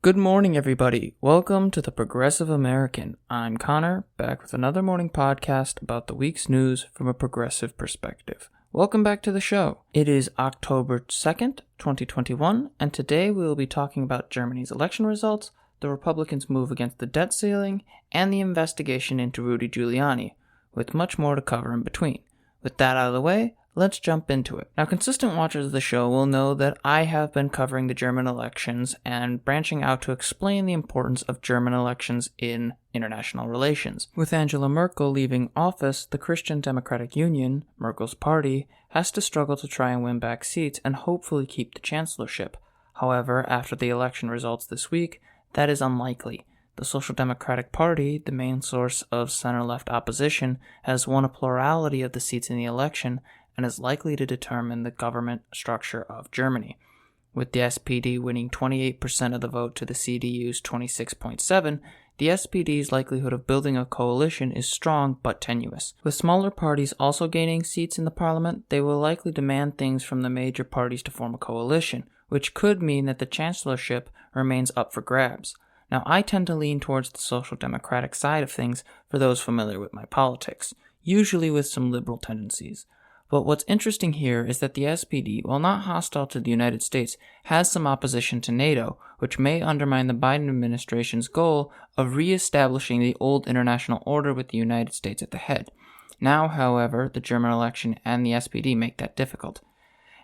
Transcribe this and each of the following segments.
Good morning, everybody. Welcome to the Progressive American. I'm Connor, back with another morning podcast about the week's news from a progressive perspective. Welcome back to the show. It is October 2nd, 2021, and today we will be talking about Germany's election results, the Republicans' move against the debt ceiling, and the investigation into Rudy Giuliani, with much more to cover in between. With that out of the way, let's jump into it. Now, consistent watchers of the show will know that I have been covering the German elections and branching out to explain the importance of German elections in international relations. With Angela Merkel leaving office, the Christian Democratic Union, Merkel's party, has to struggle to try and win back seats and hopefully keep the chancellorship. However, after the election results this week, that is unlikely. The Social Democratic Party, the main source of center-left opposition, has won a plurality of the seats in the election and is likely to determine the government structure of Germany. With the SPD winning 28% of the vote to the CDU's 26.7%, the SPD's likelihood of building a coalition is strong but tenuous. With smaller parties also gaining seats in the parliament, they will likely demand things from the major parties to form a coalition, which could mean that the chancellorship remains up for grabs. Now, I tend to lean towards the social democratic side of things for those familiar with my politics, usually with some liberal tendencies. But what's interesting here is that the SPD, while not hostile to the United States, has some opposition to NATO, which may undermine the Biden administration's goal of re-establishing the old international order with the United States at the head. Now, however, the German election and the SPD make that difficult.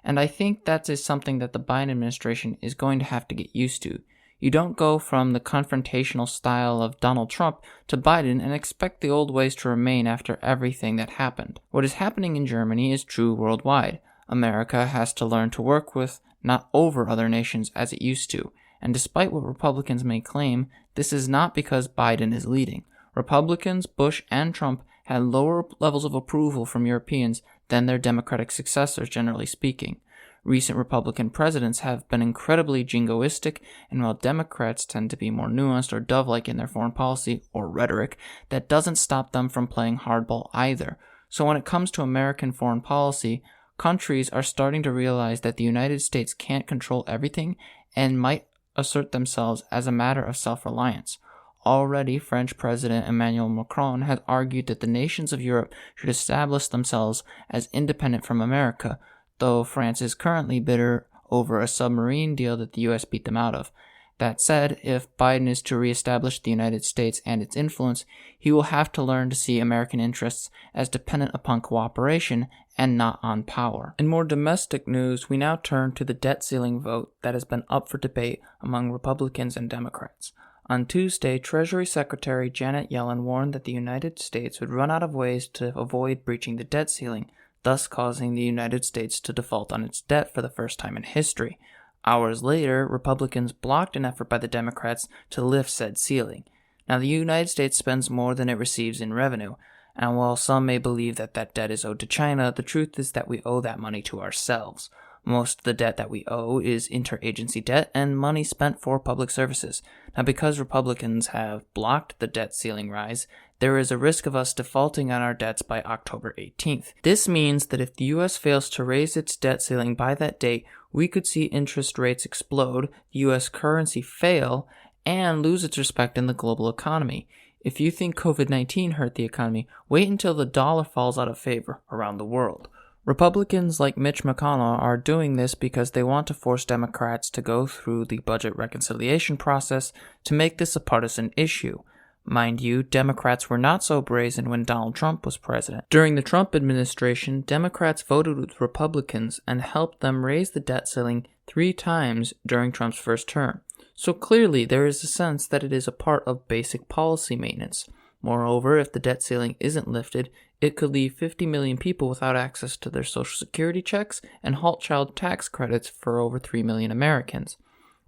And I think that is something that the Biden administration is going to have to get used to. You don't go from the confrontational style of Donald Trump to Biden and expect the old ways to remain after everything that happened. What is happening in Germany is true worldwide. America has to learn to work with, not over other nations as it used to. And despite what Republicans may claim, this is not because Biden is leading. Republicans, Bush, and Trump had lower levels of approval from Europeans than their Democratic successors, generally speaking. Recent Republican presidents have been incredibly jingoistic, and while Democrats tend to be more nuanced or dove-like in their foreign policy or rhetoric, that doesn't stop them from playing hardball either. So when it comes to American foreign policy, countries are starting to realize that the United States can't control everything and might assert themselves as a matter of self-reliance. Already, French President Emmanuel Macron has argued that the nations of Europe should establish themselves as independent from America, though France is currently bitter over a submarine deal that the U.S. beat them out of. That said, if Biden is to reestablish the United States and its influence, he will have to learn to see American interests as dependent upon cooperation and not on power. In more domestic news, we now turn to the debt ceiling vote that has been up for debate among Republicans and Democrats. On Tuesday, Treasury Secretary Janet Yellen warned that the United States would run out of ways to avoid breaching the debt ceiling, thus causing the United States to default on its debt for the first time in history. Hours later, Republicans blocked an effort by the Democrats to lift said ceiling. Now, the United States spends more than it receives in revenue, and while some may believe that that debt is owed to China, the truth is that we owe that money to ourselves. Most of the debt that we owe is interagency debt and money spent for public services. Now, because Republicans have blocked the debt ceiling rise, there is a risk of us defaulting on our debts by October 18th. This means that if the U.S. fails to raise its debt ceiling by that date, we could see interest rates explode, the U.S. currency fail, and lose its respect in the global economy. If you think COVID-19 hurt the economy, wait until the dollar falls out of favor around the world. Republicans like Mitch McConnell are doing this because they want to force Democrats to go through the budget reconciliation process to make this a partisan issue. Mind you, Democrats were not so brazen when Donald Trump was president. During the Trump administration, Democrats voted with Republicans and helped them raise the debt ceiling 3 times during Trump's first term. So clearly, there is a sense that it is a part of basic policy maintenance. Moreover, if the debt ceiling isn't lifted, it could leave 50 million people without access to their Social Security checks and halt child tax credits for over 3 million Americans.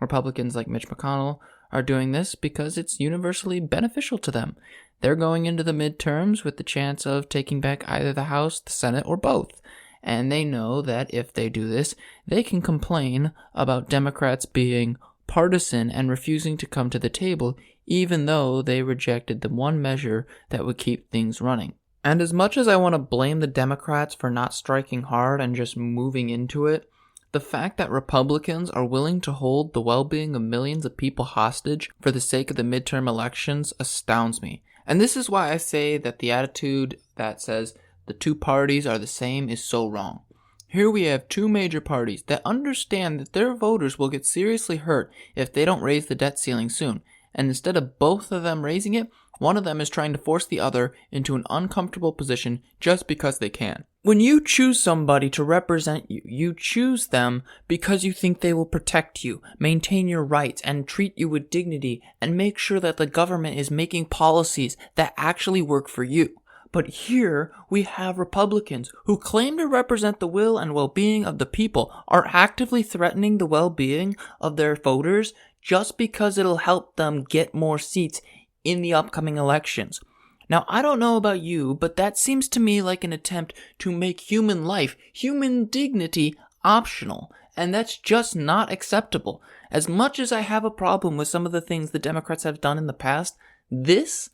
Republicans like Mitch McConnell are doing this because it's universally beneficial to them. They're going into the midterms with the chance of taking back either the House, the Senate, or both. And they know that if they do this, they can complain about Democrats being partisan and refusing to come to the table, even though they rejected the one measure that would keep things running. And as much as I want to blame the Democrats for not striking hard and just moving into it, The fact that Republicans are willing to hold the well-being of millions of people hostage for the sake of the midterm elections astounds me. And this is why I say that the attitude that says the two parties are the same is so wrong. Here we have two major parties that understand that their voters will get seriously hurt if they don't raise the debt ceiling soon. And instead of both of them raising it, one of them is trying to force the other into an uncomfortable position just because they can. When you choose somebody to represent you, you choose them because you think they will protect you, maintain your rights, and treat you with dignity, and make sure that the government is making policies that actually work for you. But here we have Republicans who claim to represent the will and well-being of the people are actively threatening the well-being of their voters just because it'll help them get more seats in the upcoming elections. Now, I don't know about you, but that seems to me like an attempt to make human life, human dignity, optional. And that's just not acceptable. As much as I have a problem with some of the things the Democrats have done in the past, this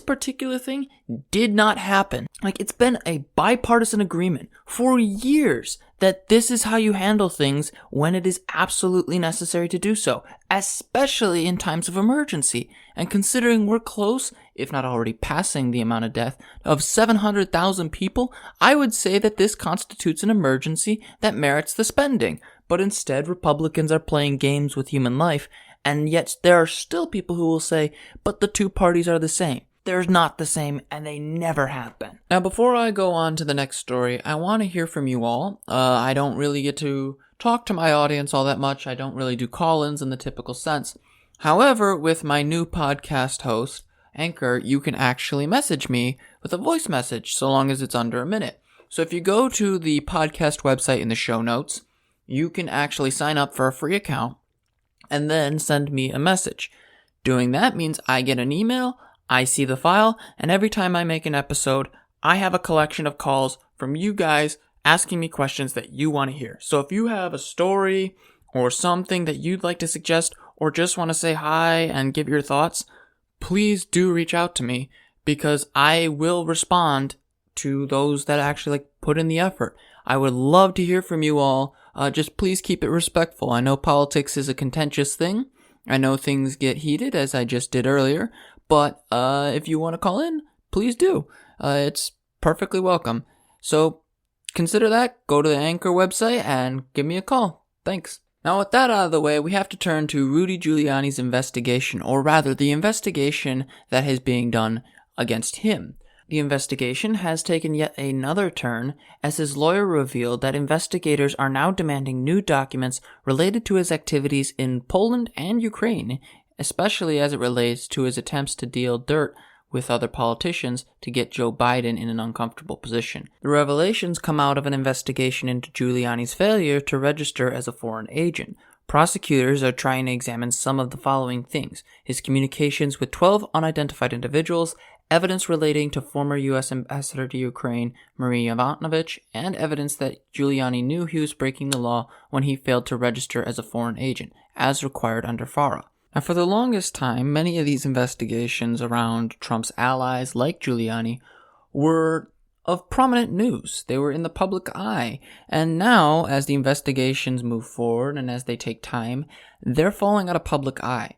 particular thing did not happen. Like, it's been a bipartisan agreement for years that this is how you handle things when it is absolutely necessary to do so, especially in times of emergency. And considering we're close, if not already passing the amount of death, of 700,000 people, I would say that this constitutes an emergency that merits the spending. But instead, Republicans are playing games with human life, and yet there are still people who will say, but the two parties are the same. They're not the same, and they never have been. Now, before I go on to the next story, I want to hear from you all. I don't really get to talk to my audience all that much. I don't really do call-ins in the typical sense. However, with my new podcast host, Anchor, you can actually message me with a voice message, so long as it's under a minute. So if you go to the podcast website in the show notes, you can actually sign up for a free account and then send me a message. Doing that means I get an email, I see the file, and every time I make an episode, I have a collection of calls from you guys asking me questions that you want to hear. So if you have a story or something that you'd like to suggest or just want to say hi and give your thoughts, please do reach out to me because I will respond to those that actually put in the effort. I would love to hear from you all. Just please keep it respectful. I know politics is a contentious thing. I know things get heated, as I just did earlier. But if you want to call in, please do. It's perfectly welcome. So consider that. Go to the Anchor website and give me a call. Thanks. Now, with that out of the way, we have to turn to Rudy Giuliani's investigation, or rather, the investigation that is being done against him. The investigation has taken yet another turn as his lawyer revealed that investigators are now demanding new documents related to his activities in Poland and Ukraine, especially as it relates to his attempts to deal dirt with other politicians to get Joe Biden in an uncomfortable position. The revelations come out of an investigation into Giuliani's failure to register as a foreign agent. Prosecutors are trying to examine some of the following things: his communications with 12 unidentified individuals, evidence relating to former U.S. Ambassador to Ukraine, Marie Yovanovitch, and evidence that Giuliani knew he was breaking the law when he failed to register as a foreign agent, as required under FARA. Now, for the longest time, many of these investigations around Trump's allies, like Giuliani, were of prominent news. They were in the public eye. And now, as the investigations move forward and as they take time, they're falling out of public eye.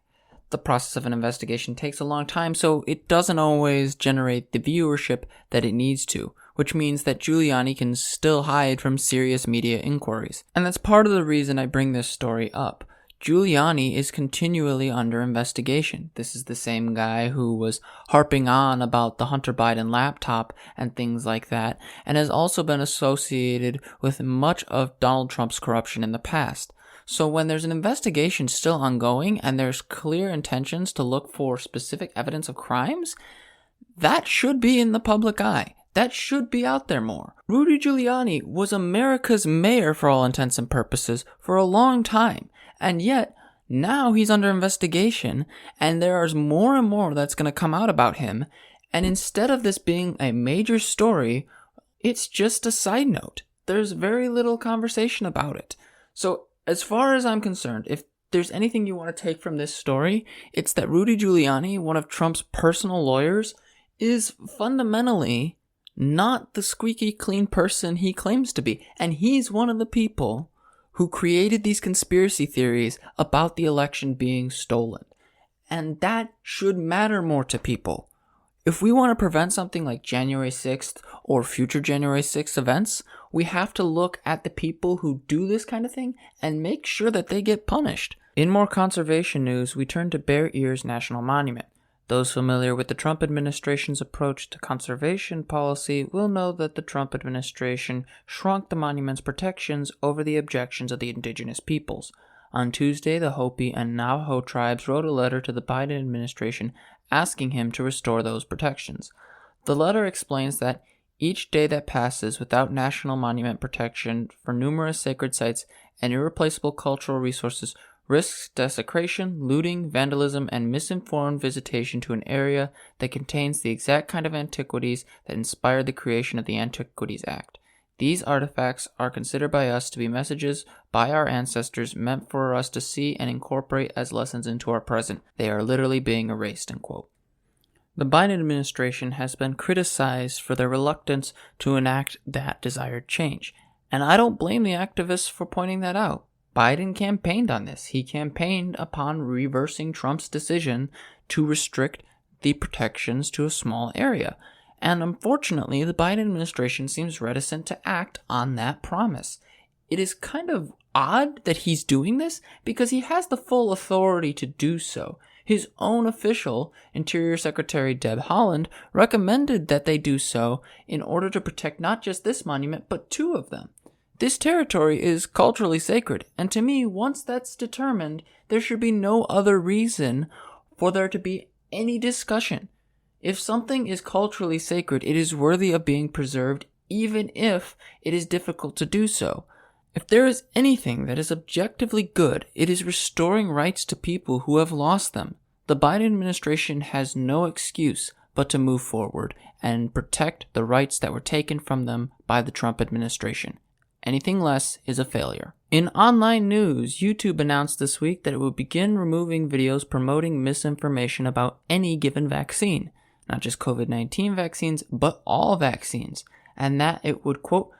The process of an investigation takes a long time, so it doesn't always generate the viewership that it needs to, which means that Giuliani can still hide from serious media inquiries. And that's part of the reason I bring this story up. Giuliani is continually under investigation. This is the same guy who was harping on about the Hunter Biden laptop and things like that, and has also been associated with much of Donald Trump's corruption in the past. So when there's an investigation still ongoing and there's clear intentions to look for specific evidence of crimes, that should be in the public eye. That should be out there more. Rudy Giuliani was America's mayor for all intents and purposes for a long time. And yet, now he's under investigation, and there's more and more that's going to come out about him. And instead of this being a major story, it's just a side note. There's very little conversation about it. So, as far as I'm concerned, if there's anything you want to take from this story, it's that Rudy Giuliani, one of Trump's personal lawyers, is fundamentally not the squeaky clean person he claims to be. And he's one of the people who created these conspiracy theories about the election being stolen. And that should matter more to people. If we want to prevent something like January 6th or future January 6th events, we have to look at the people who do this kind of thing and make sure that they get punished. In more conservation news, we turn to Bear Ears National Monument. Those familiar with the Trump administration's approach to conservation policy will know that the Trump administration shrunk the monument's protections over the objections of the indigenous peoples. On Tuesday, the Hopi and Navajo tribes wrote a letter to the Biden administration asking him to restore those protections. The letter explains that each day that passes without national monument protection for numerous sacred sites and irreplaceable cultural resources risks desecration, looting, vandalism, and misinformed visitation to an area that contains the exact kind of antiquities that inspired the creation of the Antiquities Act. These artifacts are considered by us to be messages by our ancestors meant for us to see and incorporate as lessons into our present. They are literally being erased, end quote. The Biden administration has been criticized for their reluctance to enact that desired change, and I don't blame the activists for pointing that out. Biden campaigned on this. He campaigned upon reversing Trump's decision to restrict the protections to a small area. And unfortunately, the Biden administration seems reticent to act on that promise. It is kind of odd that he's doing this because he has the full authority to do so. His own official, Interior Secretary Deb Haaland, recommended that they do so in order to protect not just this monument, but two of them. This territory is culturally sacred, and to me, once that's determined, there should be no other reason for there to be any discussion. If something is culturally sacred, it is worthy of being preserved, even if it is difficult to do so. If there is anything that is objectively good, it is restoring rights to people who have lost them. The Biden administration has no excuse but to move forward and protect the rights that were taken from them by the Trump administration. Anything less is a failure. In online news, YouTube announced this week that it would begin removing videos promoting misinformation about any given vaccine. Not just COVID-19 vaccines, but all vaccines. And that it would, quote,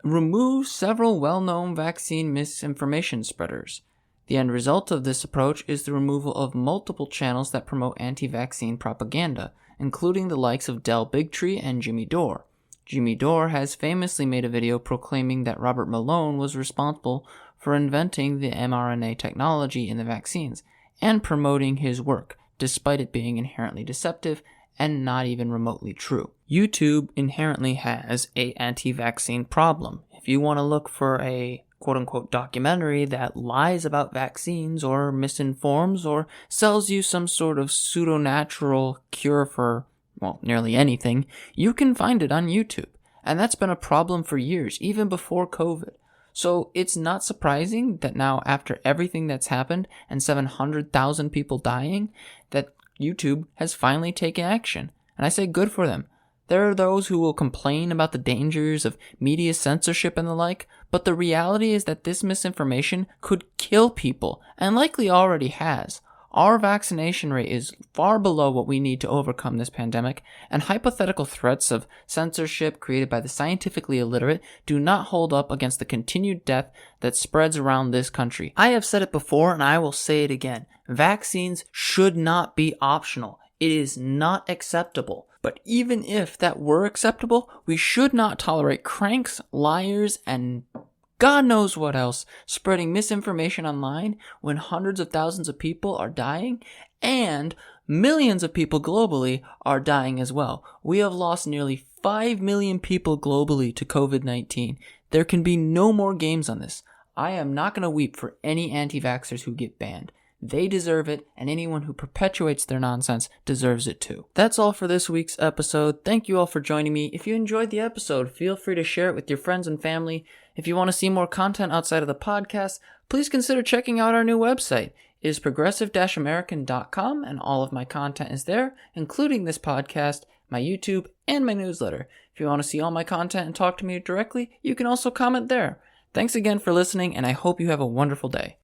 remove several well-known vaccine misinformation spreaders. The end result of this approach is the removal of multiple channels that promote anti-vaccine propaganda, including the likes of Del Bigtree and Jimmy Dore. Jimmy Dore has famously made a video proclaiming that Robert Malone was responsible for inventing the mRNA technology in the vaccines and promoting his work, despite it being inherently deceptive and not even remotely true. YouTube inherently has an anti-vaccine problem. If you want to look for a quote-unquote documentary that lies about vaccines or misinforms or sells you some sort of pseudo-natural cure for, well, nearly anything, you can find it on YouTube. And that's been a problem for years, even before COVID. So it's not surprising that now, after everything that's happened and 700,000 people dying, that YouTube has finally taken action. And I say good for them. There are those who will complain about the dangers of media censorship and the like, but the reality is that this misinformation could kill people, and likely already has. Our vaccination rate is far below what we need to overcome this pandemic, and hypothetical threats of censorship created by the scientifically illiterate do not hold up against the continued death that spreads around this country. I have said it before, and I will say it again. Vaccines should not be optional. It is not acceptable. But even if that were acceptable, we should not tolerate cranks, liars, and God knows what else spreading misinformation online when hundreds of thousands of people are dying and millions of people globally are dying as well. We have lost nearly 5 million people globally to COVID-19. There can be no more games on this. I am not going to weep for any anti-vaxxers who get banned. They deserve it, and anyone who perpetuates their nonsense deserves it too. That's all for this week's episode. Thank you all for joining me. If you enjoyed the episode, feel free to share it with your friends and family. If you want to see more content outside of the podcast, please consider checking out our new website. It is progressive-american.com, and all of my content is there, including this podcast, my YouTube, and my newsletter. If you want to see all my content and talk to me directly, you can also comment there. Thanks again for listening, and I hope you have a wonderful day.